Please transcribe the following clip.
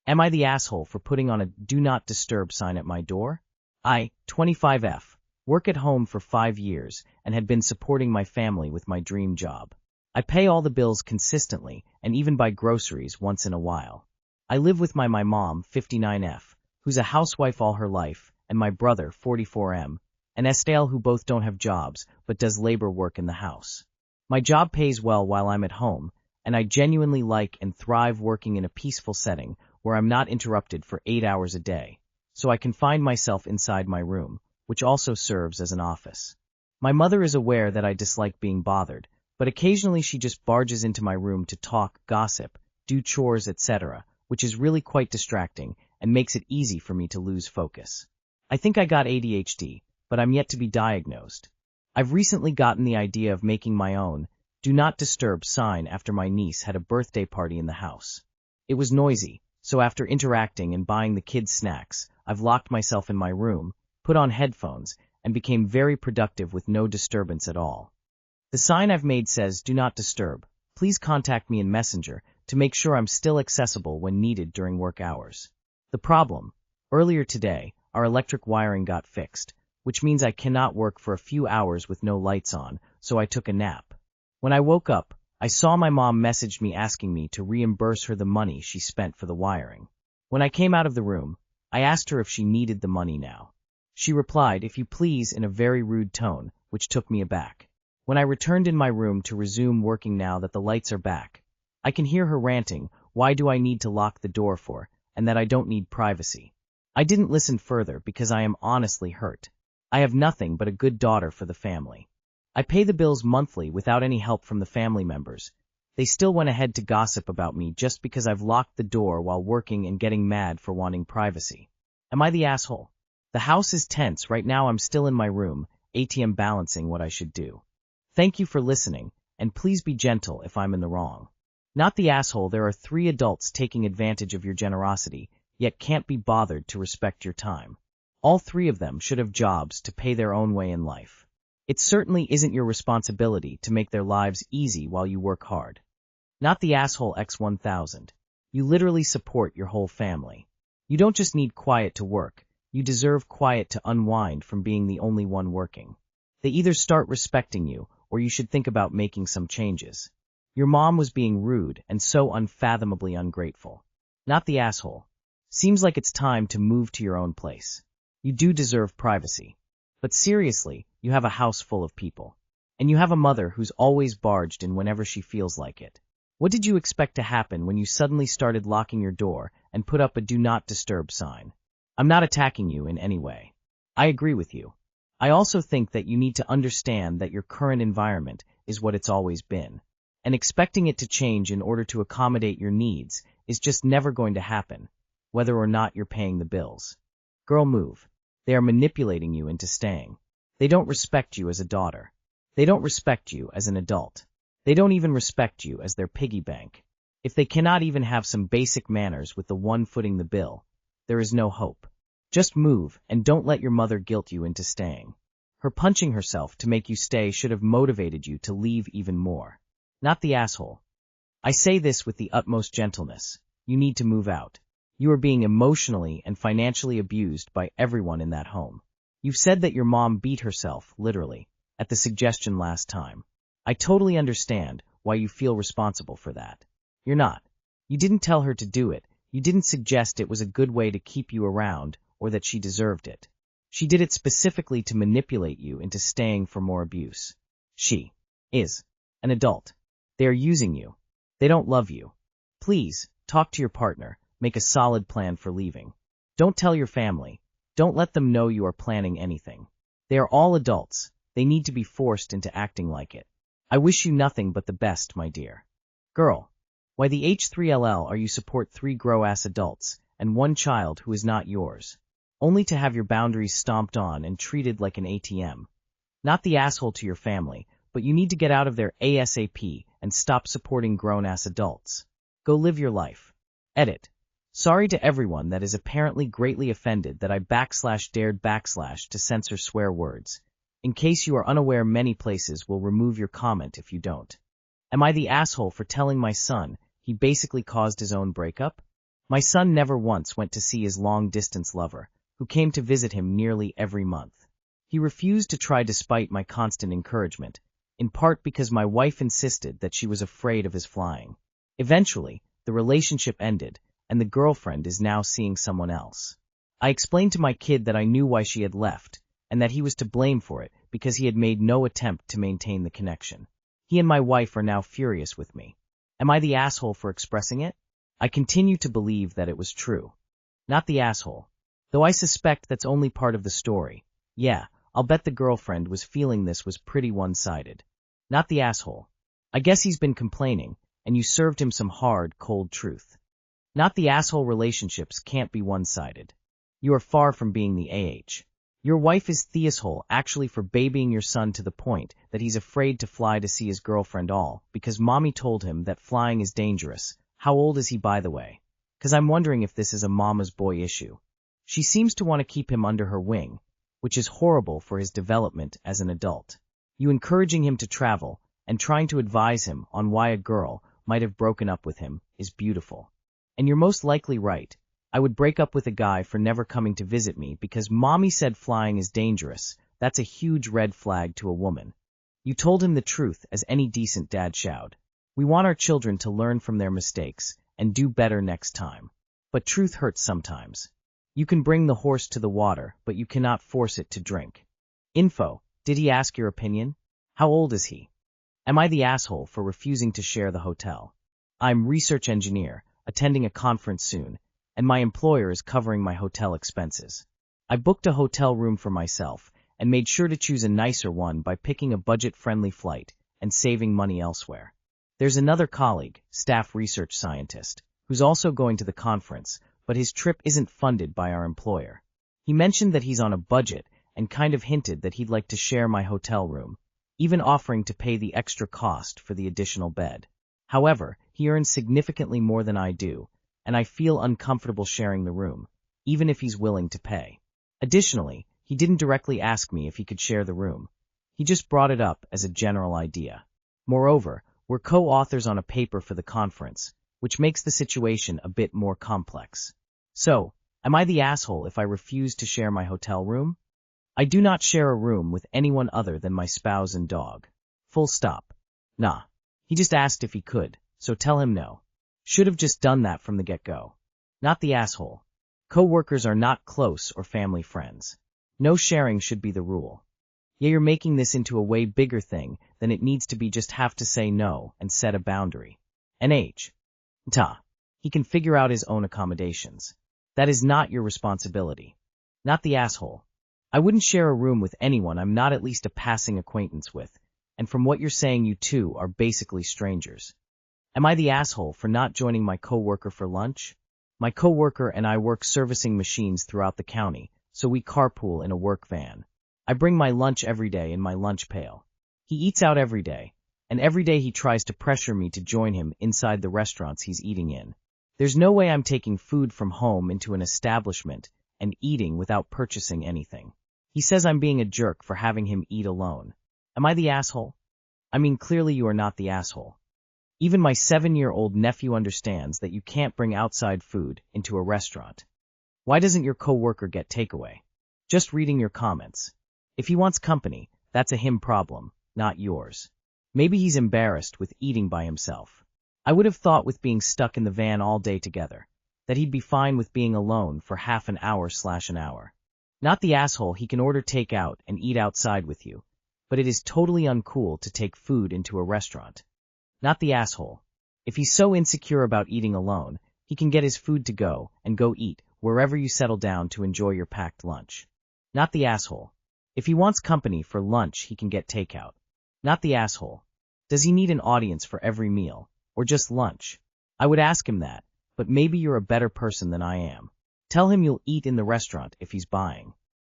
Am I the asshole for putting on a "Do Not Disturb" sign at my door? I, 25F, work at home for 5 years and had been supporting my family with my dream job. I pay all the bills consistently and even buy groceries once in a while. I live with my mom, 59F, who's a housewife all her life, and my brother, 44M, and Estelle, who both don't have jobs but does labor work in the house. My job pays well while I'm at home, and I genuinely like and thrive working in a peaceful setting where I'm not interrupted for 8 hours a day, so I can find myself inside my room, which also serves as an office. My mother is aware that I dislike being bothered, but occasionally she just barges into my room to talk, gossip, do chores, etc., which is really quite distracting and makes it easy for me to lose focus. I think I got ADHD, but I'm yet to be diagnosed. I've recently gotten the idea of making my own "Do Not Disturb" sign after my niece had a birthday party in the house. It was noisy, so after interacting and buying the kids snacks, I've locked myself in my room, put on headphones, and became very productive with no disturbance at all. The sign I've made says, "Do not disturb. Please contact me in Messenger to make sure I'm still accessible when needed during work hours." The problem: earlier today, our electric wiring got fixed, which means I cannot work for a few hours with no lights on, so I took a nap. When I woke up, I saw my mom messaged me asking me to reimburse her the money she spent for the wiring. When I came out of the room, I asked her if she needed the money now. She replied, "If you please," in a very rude tone, which took me aback. When I returned in my room to resume working now that the lights are back, I can hear her ranting, why do I need to lock the door for, and that I don't need privacy. I didn't listen further because I am honestly hurt. I have nothing but a good daughter for the family. I pay the bills monthly without any help from the family members. They still went ahead to gossip about me just because I've locked the door while working and getting mad for wanting privacy. Am I the asshole? The house is tense right now. I'm still in my room, ATM balancing what I should do. Thank you for listening, and please be gentle if I'm in the wrong. Not the asshole. There are 3 adults taking advantage of your generosity, yet can't be bothered to respect your time. All 3 of them should have jobs to pay their own way in life. It certainly isn't your responsibility to make their lives easy while you work hard. Not the asshole X1000. You literally support your whole family. You don't just need quiet to work, you deserve quiet to unwind from being the only one working. They either start respecting you, or you should think about making some changes. Your mom was being rude and so unfathomably ungrateful. Not the asshole. Seems like it's time to move to your own place. You do deserve privacy. But seriously, you have a house full of people. And you have a mother who's always barged in whenever she feels like it. What did you expect to happen when you suddenly started locking your door and put up a "Do Not Disturb" sign? I'm not attacking you in any way. I agree with you. I also think that you need to understand that your current environment is what it's always been. And expecting it to change in order to accommodate your needs is just never going to happen, whether or not you're paying the bills. Girl, move. They are manipulating you into staying. They don't respect you as a daughter. They don't respect you as an adult. They don't even respect you as their piggy bank. If they cannot even have some basic manners with the one footing the bill, there is no hope. Just move and don't let your mother guilt you into staying. Her punching herself to make you stay should have motivated you to leave even more. Not the asshole. I say this with the utmost gentleness. You need to move out. You are being emotionally and financially abused by everyone in that home. You've said that your mom beat herself, literally, at the suggestion last time. I totally understand why you feel responsible for that. You're not. You didn't tell her to do it. You didn't suggest it was a good way to keep you around or that she deserved it. She did it specifically to manipulate you into staying for more abuse. She is an adult. They are using you. They don't love you. Please, talk to your partner. Make a solid plan for leaving. Don't tell your family. Don't let them know you are planning anything. They are all adults. They need to be forced into acting like it. I wish you nothing but the best, my dear. Girl, why the H3LL are you support 3 grown-ass adults and 1 child who is not yours, only to have your boundaries stomped on and treated like an ATM. Not the asshole to your family, but you need to get out of there ASAP and stop supporting grown-ass adults. Go live your life. Edit. Sorry to everyone that is apparently greatly offended that I /dared/ to censor swear words. In case you are unaware, many places will remove your comment if you don't. Am I the asshole for telling my son he basically caused his own breakup? My son never once went to see his long-distance lover, who came to visit him nearly every month. He refused to try despite my constant encouragement, in part because my wife insisted that she was afraid of his flying. Eventually, the relationship ended, and the girlfriend is now seeing someone else. I explained to my kid that I knew why she had left, and that he was to blame for it because he had made no attempt to maintain the connection. He and my wife are now furious with me. Am I the asshole for expressing it? I continue to believe that it was true. Not the asshole. Though I suspect that's only part of the story. Yeah, I'll bet the girlfriend was feeling this was pretty one-sided. Not the asshole. I guess he's been complaining, and you served him some hard, cold truth. Not the asshole. Relationships can't be one-sided. You are far from being the AH. Your wife is the asshole actually for babying your son to the point that he's afraid to fly to see his girlfriend all because mommy told him that flying is dangerous. How old is he, by the way? Because I'm wondering if this is a mama's boy issue. She seems to want to keep him under her wing, which is horrible for his development as an adult. You encouraging him to travel and trying to advise him on why a girl might have broken up with him is beautiful. And you're most likely right. I would break up with a guy for never coming to visit me because mommy said flying is dangerous. That's a huge red flag to a woman. You told him the truth as any decent dad should. We want our children to learn from their mistakes and do better next time. But truth hurts sometimes. You can bring the horse to the water, but you cannot force it to drink. Info. Did he ask your opinion? How old is he? Am I the asshole for refusing to share the hotel? I'm research engineer, attending a conference soon, and my employer is covering my hotel expenses. I booked a hotel room for myself and made sure to choose a nicer one by picking a budget-friendly flight and saving money elsewhere. There's another colleague, staff research scientist, who's also going to the conference, but his trip isn't funded by our employer. He mentioned that he's on a budget and kind of hinted that he'd like to share my hotel room, even offering to pay the extra cost for the additional bed. However, he earns significantly more than I do, and I feel uncomfortable sharing the room, even if he's willing to pay. Additionally, he didn't directly ask me if he could share the room. He just brought it up as a general idea. Moreover, we're co-authors on a paper for the conference, which makes the situation a bit more complex. So, am I the asshole if I refuse to share my hotel room? I do not share a room with anyone other than my spouse and dog. Full stop. Nah. He just asked if he could, so tell him no. Should have just done that from the get-go. Not the asshole. Co-workers are not close or family friends. No sharing should be the rule. Yeah, you're making this into a way bigger thing than it needs to be. Just have to say no and set a boundary. NH. Ta. He can figure out his own accommodations. That is not your responsibility. Not the asshole. I wouldn't share a room with anyone I'm not at least a passing acquaintance with, and from what you're saying you two are basically strangers. Am I the asshole for not joining my coworker for lunch? My coworker and I work servicing machines throughout the county, so we carpool in a work van. I bring my lunch every day in my lunch pail. He eats out every day, and every day he tries to pressure me to join him inside the restaurants he's eating in. There's no way I'm taking food from home into an establishment and eating without purchasing anything. He says I'm being a jerk for having him eat alone. Am I the asshole? I mean, clearly you are not the asshole. Even my 7-year-old nephew understands that you can't bring outside food into a restaurant. Why doesn't your coworker get takeaway? Just reading your comments. If he wants company, that's a him problem, not yours. Maybe he's embarrassed with eating by himself. I would have thought with being stuck in the van all day together, that he'd be fine with being alone for half an hour/an hour. Not the asshole. He can order takeout and eat outside with you, but it is totally uncool to take food into a restaurant. Not the asshole. If he's so insecure about eating alone, he can get his food to go and go eat wherever you settle down to enjoy your packed lunch. Not the asshole. If he wants company for lunch, he can get takeout. Not the asshole. Does he need an audience for every meal, or just lunch? I would ask him that, but maybe you're a better person than I am. Tell him you'll eat in the restaurant if he's buying.